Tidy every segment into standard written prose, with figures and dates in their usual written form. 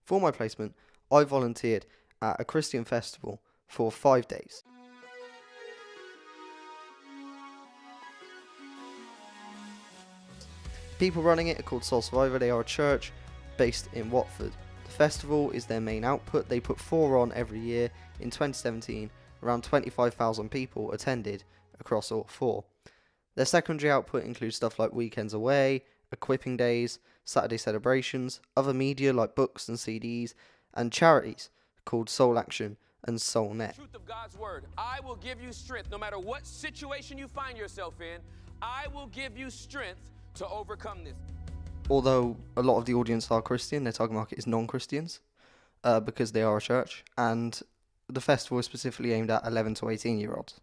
For my placement, I volunteered at a Christian festival for 5 days. People running it are called Soul Survivor. They are a church based in Watford. The festival is their main output. They put 4 on every year. In 2017, around 25,000 people attended across all 4. Their secondary output includes stuff like weekends away, equipping days, Saturday celebrations, other media like books and CDs, and charities called Soul Action and Soul Net. Truth of God's word, I will give you strength no matter what situation you find yourself in. I will give you strength to overcome this. Although a lot of the audience are Christian, their target market is non-Christians because they are a church, and the festival is specifically aimed at 11 to 18-year-olds.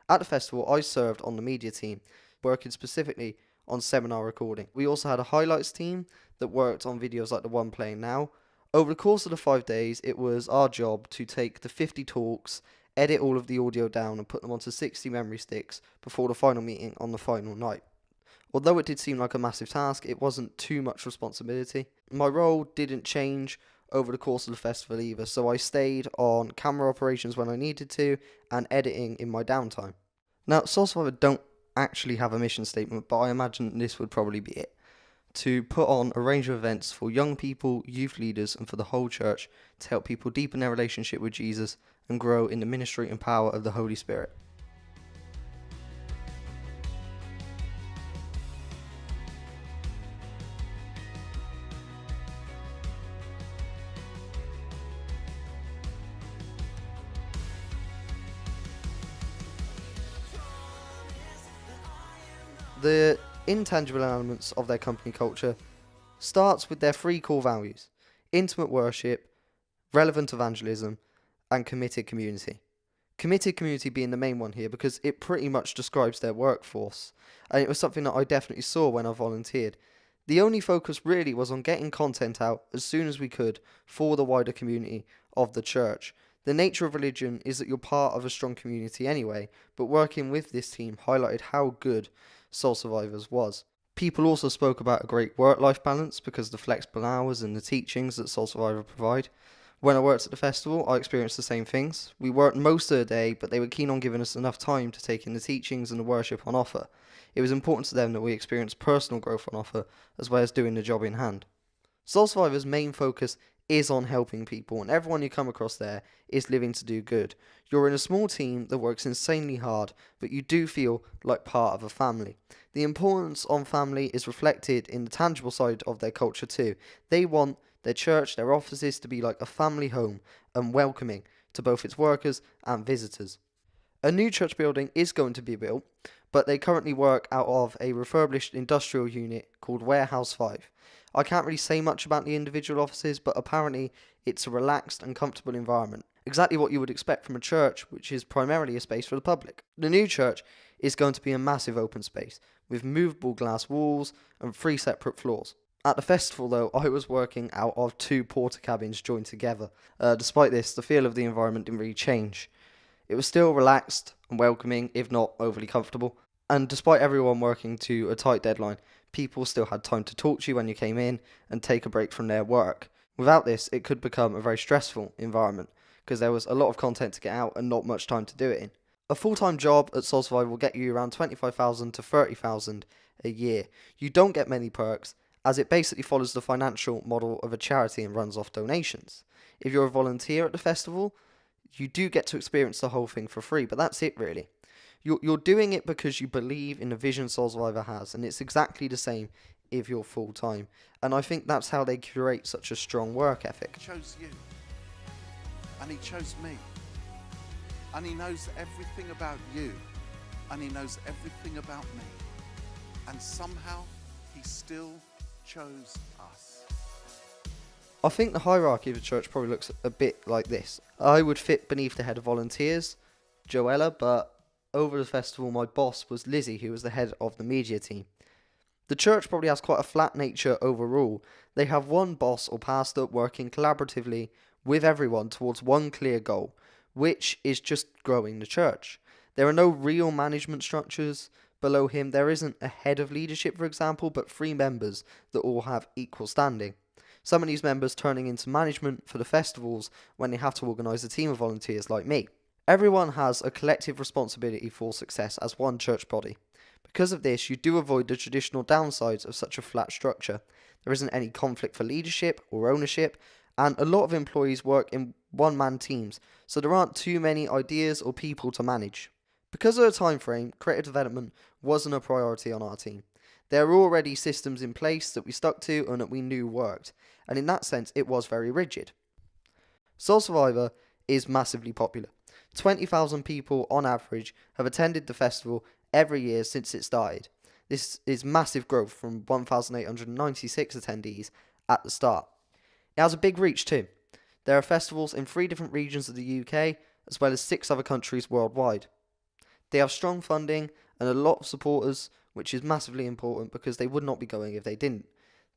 At the festival, I served on the media team, working specifically on seminar recording. We also had a highlights team that worked on videos like the one playing now. Over the course of the 5 days, it was our job to take the 50 talks, edit all of the audio down and put them onto 60 memory sticks before the final meeting on the final night. Although it did seem like a massive task, it wasn't too much responsibility. My role didn't change over the course of the festival either, so I stayed on camera operations when I needed to and editing in my downtime. Now, Soul Survivor don't actually have a mission statement, but I imagine this would probably be it. To put on a range of events for young people, youth leaders and for the whole church to help people deepen their relationship with Jesus and grow in the ministry and power of the Holy Spirit. The intangible elements of their company culture starts with their 3 core values: intimate worship, relevant evangelism, and committed community. Committed community being the main one here because it pretty much describes their workforce, and it was something that I definitely saw when I volunteered. The only focus really was on getting content out as soon as we could for the wider community of the church. The nature of religion is that you're part of a strong community anyway, but working with this team highlighted how good Soul Survivors was. People also spoke about a great work-life balance because of the flexible hours and the teachings that Soul Survivor provide. When I worked at the festival, I experienced the same things. We worked most of the day, but they were keen on giving us enough time to take in the teachings and the worship on offer. It was important to them that we experienced personal growth on offer, as well as doing the job in hand. Soul Survivor's main focus is on helping people, and everyone you come across there is living to do good. You're in a small team that works insanely hard, but you do feel like part of a family. The importance on family is reflected in the tangible side of their culture too. They want their church, their offices to be like a family home and welcoming to both its workers and visitors. A new church building is going to be built, but they currently work out of a refurbished industrial unit called Warehouse 5. I can't really say much about the individual offices, but apparently it's a relaxed and comfortable environment. Exactly what you would expect from a church, which is primarily a space for the public. The new church is going to be a massive open space, with movable glass walls and 3 separate floors. At the festival though, I was working out of 2 porta cabins joined together. Despite this, the feel of the environment didn't really change. It was still relaxed and welcoming, if not overly comfortable. And despite everyone working to a tight deadline, people still had time to talk to you when you came in and take a break from their work. Without this, it could become a very stressful environment because there was a lot of content to get out and not much time to do it in. A full-time job at Soul Survivor will get you around 25,000 to 30,000 a year. You don't get many perks as it basically follows the financial model of a charity and runs off donations. If you're a volunteer at the festival, you do get to experience the whole thing for free, but that's it really. You're doing it because you believe in the vision Soul Survivor has, and it's exactly the same if you're full-time. And I think that's how they curate such a strong work ethic. He chose you, and he chose me, and he knows everything about you, and he knows everything about me, and somehow he still chose us. I think the hierarchy of the church probably looks a bit like this. I would fit beneath the head of volunteers, Joella, but over the festival my boss was Lizzie, who was the head of the media team. The church probably has quite a flat nature overall. They have one boss or pastor working collaboratively with everyone towards one clear goal, which is just growing the church. There are no real management structures. Below him there isn't a head of leadership, for example, but 3 members that all have equal standing. some of these members turning into management for the festivals when they have to organise a team of volunteers like me. Everyone has a collective responsibility for success as one church body. Because of this, you do avoid the traditional downsides of such a flat structure. There isn't any conflict for leadership or ownership, and a lot of employees work in one-man teams, so there aren't too many ideas or people to manage. Because of the time frame, creative development wasn't a priority on our team. There were already systems in place that we stuck to and that we knew worked, and in that sense it was very rigid. Soul Survivor is massively popular. 20,000 people on average have attended the festival every year since it started. This is massive growth from 1,896 attendees at the start. It has a big reach too. There are festivals in 3 different regions of the UK, as well as 6 other countries worldwide. They have strong funding and a lot of supporters, which is massively important because they would not be going if they didn't.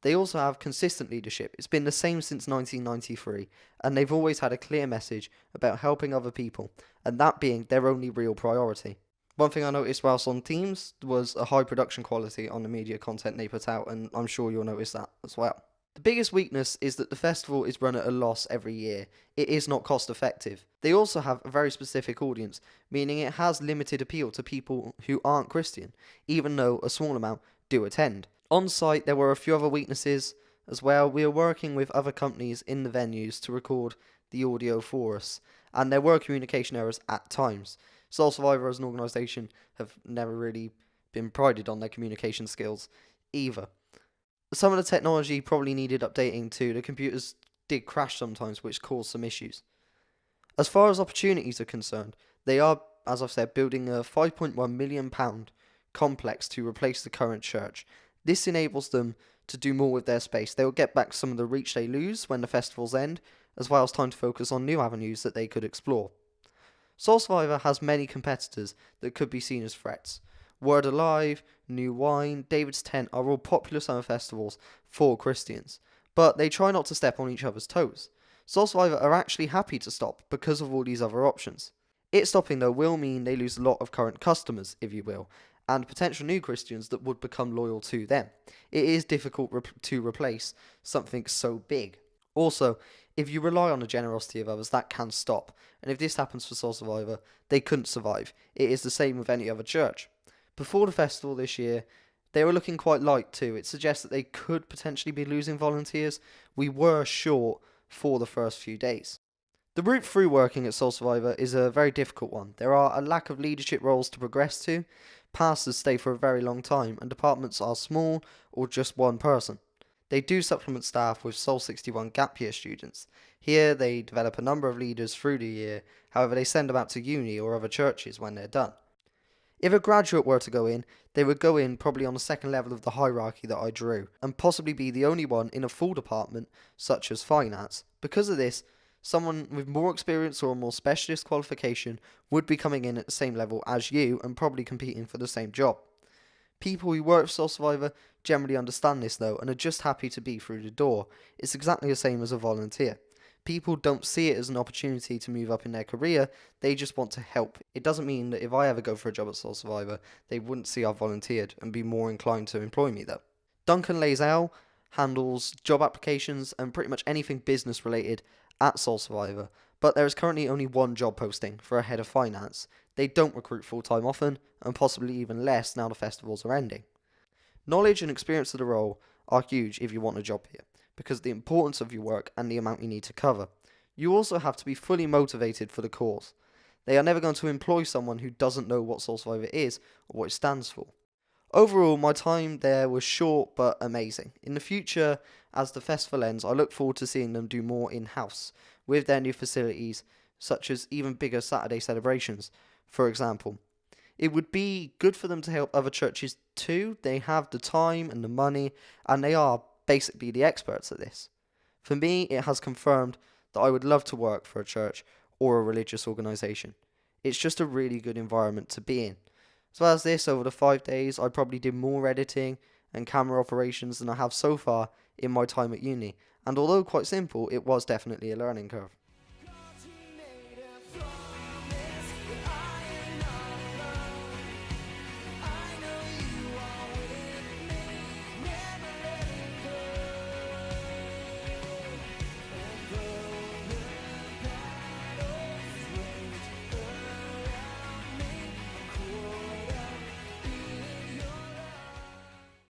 They also have consistent leadership. It's been the same since 1993, and they've always had a clear message about helping other people, and that being their only real priority. One thing I noticed whilst on Teams was a high production quality on the media content they put out, and I'm sure you'll notice that as well. The biggest weakness is that the festival is run at a loss every year. It is not cost effective. They also have a very specific audience, meaning it has limited appeal to people who aren't Christian, even though a small amount do attend. On site, there were a few other weaknesses as well. We are working with other companies in the venues to record the audio for us, and there were communication errors at times. Soul Survivor as an organisation have never really been prided on their communication skills either. Some of the technology probably needed updating too. The computers did crash sometimes, which caused some issues. As far as opportunities are concerned, they are, as I've said, building a £5.1 million complex to replace the current church. This enables them to do more with their space. They will get back some of the reach they lose when the festivals end, as well as time to focus on new avenues that they could explore. Soul Survivor has many competitors that could be seen as threats. Word Alive, New Wine, David's Tent are all popular summer festivals for Christians, but they try not to step on each other's toes. Soul Survivor are actually happy to stop because of all these other options. It stopping though will mean they lose a lot of current customers, if you will, and potential new Christians that would become loyal to them. It is difficult to replace something so big. Also, if you rely on the generosity of others, that can stop, and if this happens for Soul Survivor, they couldn't survive. It is the same with any other church. Before the festival this year, they were looking quite light too. It suggests that they could potentially be losing volunteers. We were short for the first few days. The route through working at Soul Survivor is a very difficult one. There are a lack of leadership roles to progress to, pastors stay for a very long time, and departments are small or just one person. They do supplement staff with Soul 61 gap year students. Here they develop a number of leaders through the year, however they send them out to uni or other churches when they're done. If a graduate were to go in, they would go in probably on the second level of the hierarchy that I drew, and possibly be the only one in a full department, such as finance. Because of this, someone with more experience or a more specialist qualification would be coming in at the same level as you and probably competing for the same job. People who work for Soul Survivor generally understand this though and are just happy to be through the door. It's exactly the same as a volunteer. People don't see it as an opportunity to move up in their career, they just want to help. It doesn't mean that if I ever go for a job at Soul Survivor, they wouldn't see I volunteered and be more inclined to employ me though. Duncan Lazell handles job applications and pretty much anything business related at Soul Survivor, but there is currently only one job posting for a head of finance. They don't recruit full-time often, and possibly even less now the festivals are ending. Knowledge and experience of the role are huge if you want a job here, because of the importance of your work and the amount you need to cover. You also have to be fully motivated for the cause. They are never going to employ someone who doesn't know what Soul Survivor is or what it stands for. Overall, my time there was short but amazing. In the future, as the festival ends, I look forward to seeing them do more in-house with their new facilities, such as even bigger Saturday celebrations, for example. It would be good for them to help other churches too. They have the time and the money, and they are basically the experts at this. For me, it has confirmed that I would love to work for a church or a religious organisation. It's just a really good environment to be in. As well as this, over the 5 days, I probably did more editing and camera operations than I have so far in my time at uni, and although quite simple, it was definitely a learning curve.